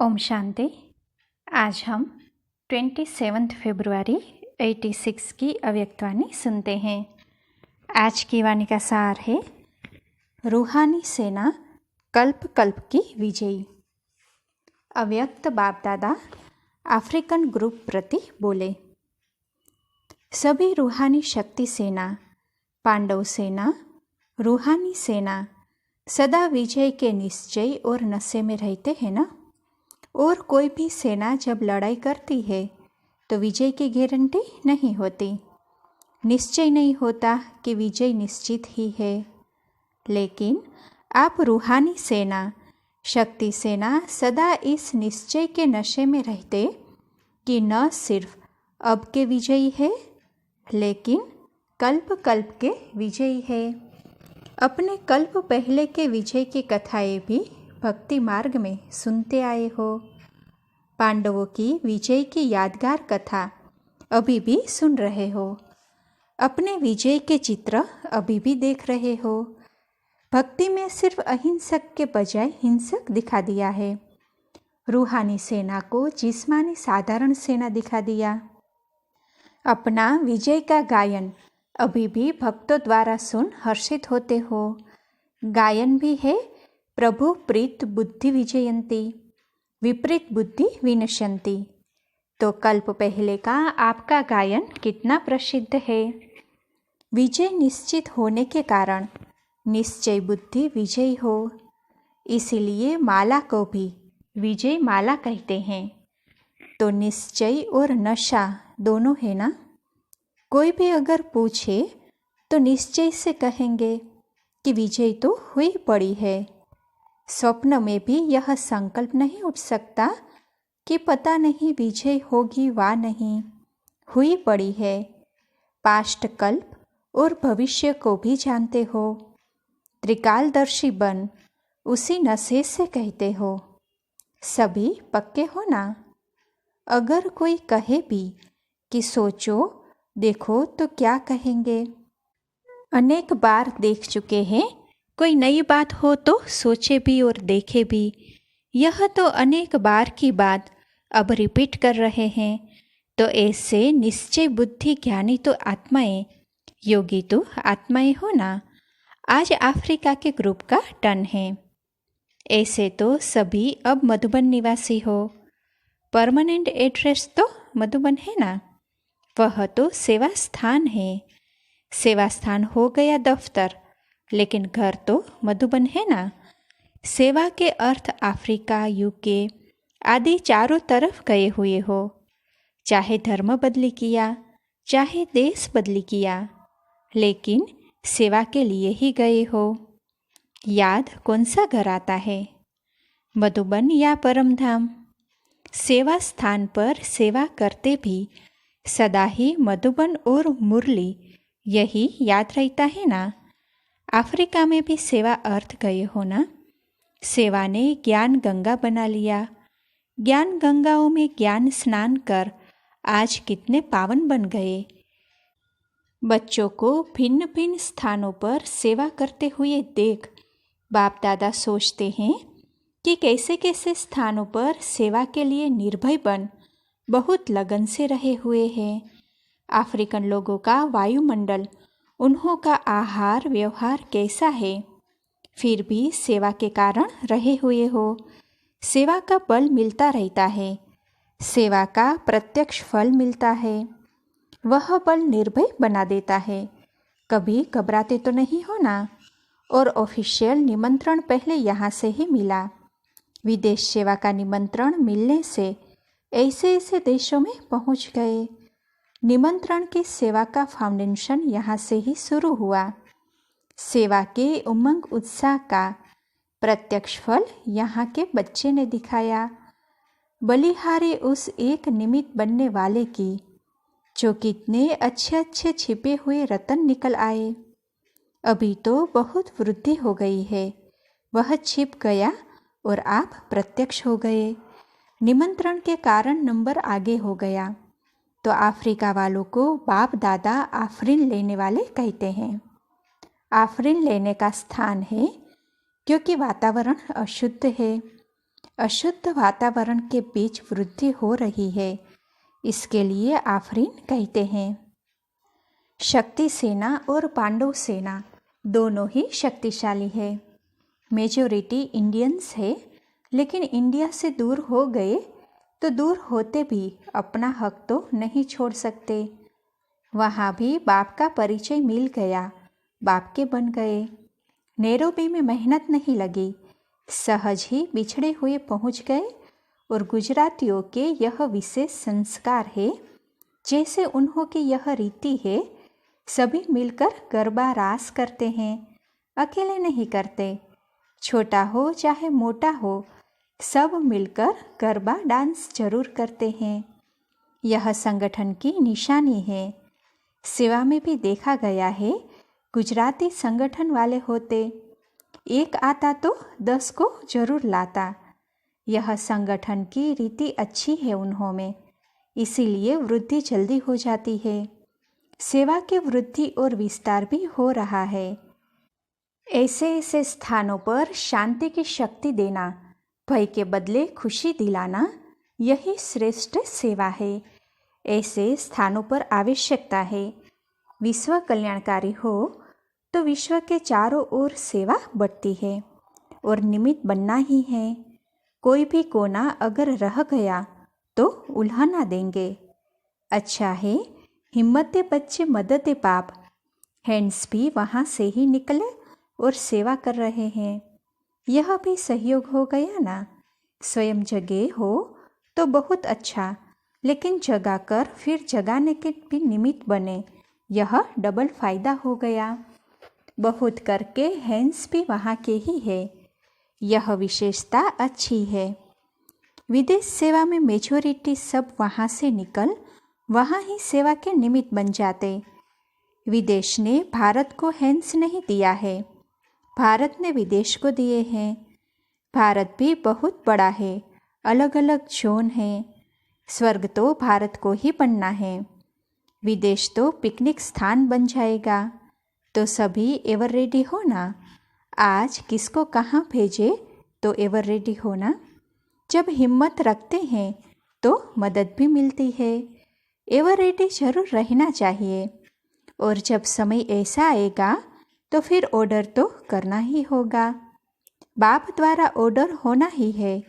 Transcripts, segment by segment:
ओम शांति। आज हम 27 फरवरी 86 की अव्यक्तवाणी सुनते हैं। आज की वाणी का सार है, रूहानी सेना कल्प कल्प की विजयी। अव्यक्त बाप दादा अफ्रीकन ग्रुप प्रति बोले। सभी रूहानी शक्ति सेना, पांडव सेना, रूहानी सेना सदा विजय के निश्चय और नशे में रहते हैं ना। और कोई भी सेना जब लड़ाई करती है तो विजय की गारंटी नहीं होती, निश्चय नहीं होता कि विजय निश्चित ही है। लेकिन आप रूहानी सेना, शक्ति सेना सदा इस निश्चय के नशे में रहते कि न सिर्फ अब के विजयी है लेकिन कल्प कल्प के विजयी है। अपने कल्प पहले के विजय की कथाएं भी भक्ति मार्ग में सुनते आए हो। पांडवों की विजय की यादगार कथा अभी भी सुन रहे हो। अपने विजय के चित्र अभी भी देख रहे हो। भक्ति में सिर्फ अहिंसक के बजाय हिंसक दिखा दिया है। रूहानी सेना को जिस्मानी साधारण सेना दिखा दिया। अपना विजय का गायन अभी भी भक्तों द्वारा सुन हर्षित होते हो। गायन भी है, प्रभु प्रीत बुद्धि विजयंती, विपरीत बुद्धि विनश्यंती। तो कल्प पहले का आपका गायन कितना प्रसिद्ध है। विजय निश्चित होने के कारण निश्चय बुद्धि विजय हो, इसीलिए माला को भी विजय माला कहते हैं। तो निश्चय और नशा दोनों है ना। कोई भी अगर पूछे तो निश्चय से कहेंगे कि विजय तो हुई पड़ी है। स्वप्न में भी यह संकल्प नहीं उठ सकता कि पता नहीं विजय होगी वा नहीं, हुई पड़ी है। पास्ट कल्प और भविष्य को भी जानते हो। त्रिकालदर्शी बन उसी नशे से कहते हो। सभी पक्के हो ना। अगर कोई कहे भी कि सोचो देखो तो क्या कहेंगे। अनेक बार देख चुके हैं। कोई नई बात हो तो सोचे भी और देखे भी। यह तो अनेक बार की बात अब रिपीट कर रहे हैं। तो ऐसे निश्चय बुद्धि ज्ञानी तो आत्माएं, योगी तो आत्माएं हो ना। आज अफ्रीका के ग्रुप का टर्न है। ऐसे तो सभी अब मधुबन निवासी हो। परमानेंट एड्रेस तो मधुबन है ना। वह तो सेवा स्थान है। सेवा स्थान हो गया दफ्तर, लेकिन घर तो मधुबन है ना। सेवा के अर्थ अफ्रीका, यूके आदि चारों तरफ गए हुए हो। चाहे धर्म बदली किया, चाहे देश बदली किया, लेकिन सेवा के लिए ही गए हो। याद कौन सा घर आता है, मधुबन या परमधाम। सेवा स्थान पर सेवा करते भी सदा ही मधुबन और मुरली यही याद रहता है ना। अफ्रीका में भी सेवा अर्थ गए हो ना। सेवा ने ज्ञान गंगा बना लिया। ज्ञान गंगाओं में ज्ञान स्नान कर आज कितने पावन बन गए। बच्चों को भिन्न भिन्न स्थानों पर सेवा करते हुए देख बाप दादा सोचते हैं कि कैसे कैसे स्थानों पर सेवा के लिए निर्भय बन बहुत लगन से रहे हुए हैं। अफ्रीकन लोगों का वायुमंडल, उन्हों का आहार व्यवहार कैसा है, फिर भी सेवा के कारण रहे हुए हो। सेवा का बल मिलता रहता है। सेवा का प्रत्यक्ष फल मिलता है। वह बल निर्भय बना देता है। कभी घबराते तो नहीं हो ना। और ऑफिशियल निमंत्रण पहले यहाँ से ही मिला। विदेश सेवा का निमंत्रण मिलने से ऐसे ऐसे देशों में पहुँच गए। निमंत्रण की सेवा का फाउंडेशन यहाँ से ही शुरू हुआ। सेवा के उमंग उत्साह का प्रत्यक्ष फल यहाँ के बच्चे ने दिखाया। बलिहारी उस एक निमित्त बनने वाले की जो कितने अच्छे अच्छे छिपे हुए रतन निकल आए। अभी तो बहुत वृद्धि हो गई है। वह छिप गया और आप प्रत्यक्ष हो गए। निमंत्रण के कारण नंबर आगे हो गया। तो अफ्रीका वालों को बाप दादा आफरीन लेने वाले कहते हैं। आफरीन लेने का स्थान है क्योंकि वातावरण अशुद्ध है। अशुद्ध वातावरण के बीच वृद्धि हो रही है। इसके लिए आफरीन कहते हैं। शक्ति सेना और पांडव सेना दोनों ही शक्तिशाली है। मेजॉरिटी इंडियंस है, लेकिन इंडिया से दूर हो गए तो दूर होते भी अपना हक तो नहीं छोड़ सकते। वहाँ भी बाप का परिचय मिल गया, बाप के बन गए। नैरोबी में मेहनत नहीं लगी, सहज ही बिछड़े हुए पहुँच गए। और गुजरातियों के यह विशेष संस्कार है, जैसे उन्हों की यह रीति है, सभी मिलकर गरबा रास करते हैं, अकेले नहीं करते। छोटा हो चाहे मोटा हो, सब मिलकर गरबा डांस जरूर करते हैं। यह संगठन की निशानी है। सेवा में भी देखा गया है, गुजराती संगठन वाले होते, एक आता तो 10 को जरूर लाता। यह संगठन की रीति अच्छी है उन्हों में, इसीलिए वृद्धि जल्दी हो जाती है। सेवा की वृद्धि और विस्तार भी हो रहा है। ऐसे ऐसे स्थानों पर शांति की शक्ति देना, भय के बदले खुशी दिलाना, यही श्रेष्ठ सेवा है। ऐसे स्थानों पर आवश्यकता है। विश्व कल्याणकारी हो तो विश्व के चारों ओर सेवा बढ़ती है और निमित्त बनना ही है। कोई भी कोना अगर रह गया तो उल्हाना देंगे। अच्छा है, हिम्मत दे बच्चे मदद दे बाप। हैंड्स भी वहाँ से ही निकले और सेवा कर रहे हैं। यह भी सहयोग हो गया ना। स्वयं जगे हो तो बहुत अच्छा, लेकिन जगा कर फिर जगाने के भी निमित्त बने, यह डबल फायदा हो गया। बहुत करके हैंड्स भी वहाँ के ही है, यह विशेषता अच्छी है। विदेश सेवा में मेजॉरिटी सब वहाँ से निकल वहाँ ही सेवा के निमित्त बन जाते। विदेश ने भारत को हैंड्स नहीं दिया है, भारत ने विदेश को दिए हैं। भारत भी बहुत बड़ा है, अलग अलग जोन हैं। स्वर्ग तो भारत को ही बनना है, विदेश तो पिकनिक स्थान बन जाएगा। तो सभी एवर रेडी हो ना। आज किसको कहाँ भेजे तो एवर रेडी हो ना। जब हिम्मत रखते हैं तो मदद भी मिलती है। एवर रेडी जरूर रहना चाहिए। और जब समय ऐसा आएगा तो फिर ऑर्डर तो करना ही होगा। बाप द्वारा ऑर्डर होना ही है।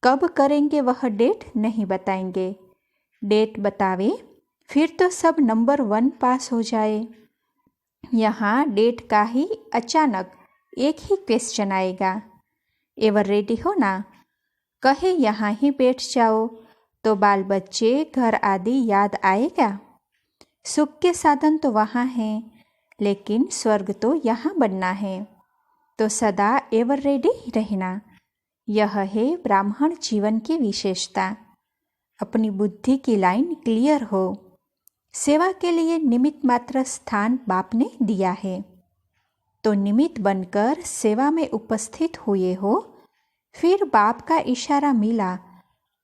कब करेंगे वह डेट नहीं बताएंगे। डेट बतावे फिर तो सब नंबर 1 पास हो जाए। यहाँ डेट का ही अचानक एक ही क्वेश्चन आएगा, एवर रेडी हो ना। कहे यहाँ ही बैठ जाओ तो बाल बच्चे घर आदि याद आएगा। सुख के साधन तो वहाँ हैं, लेकिन स्वर्ग तो यहाँ बनना है। तो सदा एवर रेडी रहना, यह है ब्राह्मण जीवन की विशेषता। अपनी बुद्धि की लाइन क्लियर हो। सेवा के लिए निमित्त मात्र स्थान बाप ने दिया है, तो निमित्त बनकर सेवा में उपस्थित हुए हो। फिर बाप का इशारा मिला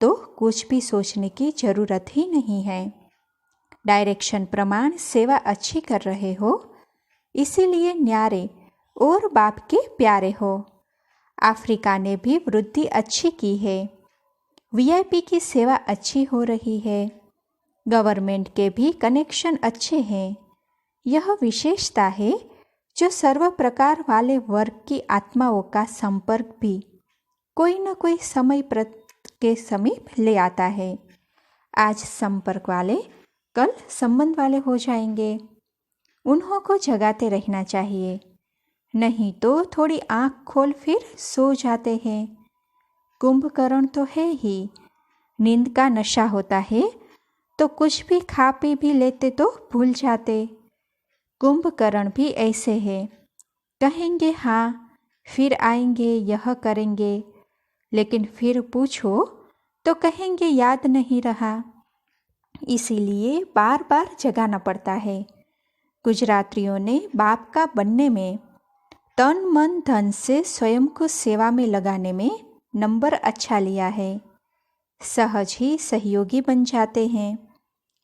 तो कुछ भी सोचने की जरूरत ही नहीं है। डायरेक्शन प्रमाण सेवा अच्छी कर रहे हो, इसीलिए न्यारे और बाप के प्यारे हो। अफ्रीका ने भी वृद्धि अच्छी की है। वीआईपी की सेवा अच्छी हो रही है। गवर्नमेंट के भी कनेक्शन अच्छे हैं। यह विशेषता है जो सर्व प्रकार वाले वर्ग की आत्माओं का संपर्क भी कोई न कोई समय के समीप ले आता है। आज संपर्क वाले कल संबंध वाले हो जाएंगे। उन्हों को जगाते रहना चाहिए, नहीं तो थोड़ी आँख खोल फिर सो जाते हैं। कुंभकर्ण तो है ही, नींद का नशा होता है तो कुछ भी खा पी भी लेते तो भूल जाते। कुंभकर्ण भी ऐसे है, कहेंगे हाँ फिर आएंगे यह करेंगे, लेकिन फिर पूछो तो कहेंगे याद नहीं रहा। इसीलिए बार बार जगाना पड़ता है। गुजरातियों ने बाप का बनने में, तन मन धन से स्वयं को सेवा में लगाने में नंबर अच्छा लिया है। सहज ही सहयोगी बन जाते हैं।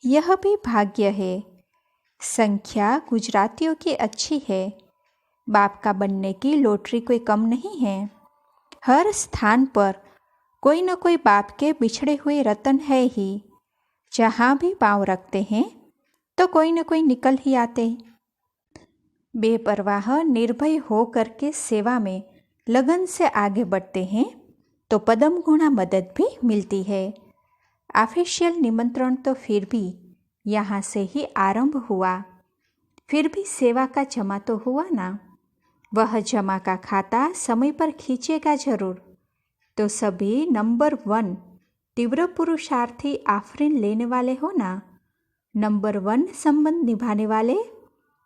यह भी भाग्य है। संख्या गुजरातियों की अच्छी है। बाप का बनने की लॉटरी कोई कम नहीं है। हर स्थान पर कोई न कोई बाप के बिछड़े हुए रतन है ही। जहाँ भी पाँव रखते हैं तो कोई न कोई निकल ही आते। बेपरवाह निर्भय हो करके सेवा में लगन से आगे बढ़ते हैं तो पदम गुणा मदद भी मिलती है। ऑफिशियल निमंत्रण तो फिर भी यहाँ से ही आरंभ हुआ, फिर भी सेवा का जमा तो हुआ ना। वह जमा का खाता समय पर खींचेगा जरूर। तो सभी नंबर 1 तीव्र पुरुषार्थी आफरीन लेने वाले हो ना। नंबर 1 संबंध निभाने वाले,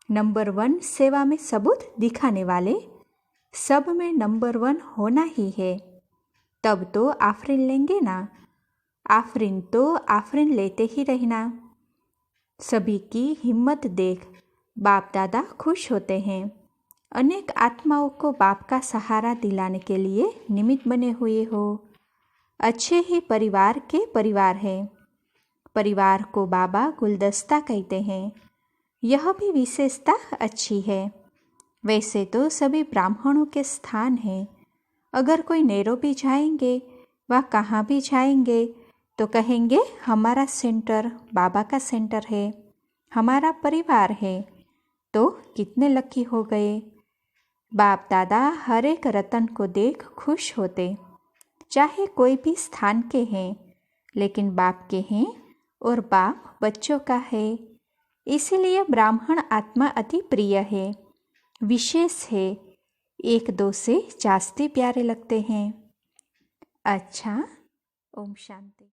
नंबर 1 सेवा में सबूत दिखाने वाले, सब में नंबर 1 होना ही है। तब तो आफरीन लेंगे ना। आफरीन तो आफरीन लेते ही रहना। सभी की हिम्मत देख बाप दादा खुश होते हैं। अनेक आत्माओं को बाप का सहारा दिलाने के लिए निमित्त बने हुए हो। अच्छे ही परिवार के परिवार है। परिवार को बाबा गुलदस्ता कहते हैं। यह भी विशेषता अच्छी है। वैसे तो सभी ब्राह्मणों के स्थान हैं। अगर कोई नैरोबी जाएंगे व कहाँ भी जाएंगे तो कहेंगे हमारा सेंटर बाबा का सेंटर है, हमारा परिवार है। तो कितने लकी हो गए। बाप दादा हर एक रतन को देख खुश होते। चाहे कोई भी स्थान के हैं, लेकिन बाप के हैं और बाप बच्चों का है। इसीलिए ब्राह्मण आत्मा अति प्रिय है, विशेष है, एक दो से जास्ती प्यारे लगते हैं। अच्छा, ओम शांति।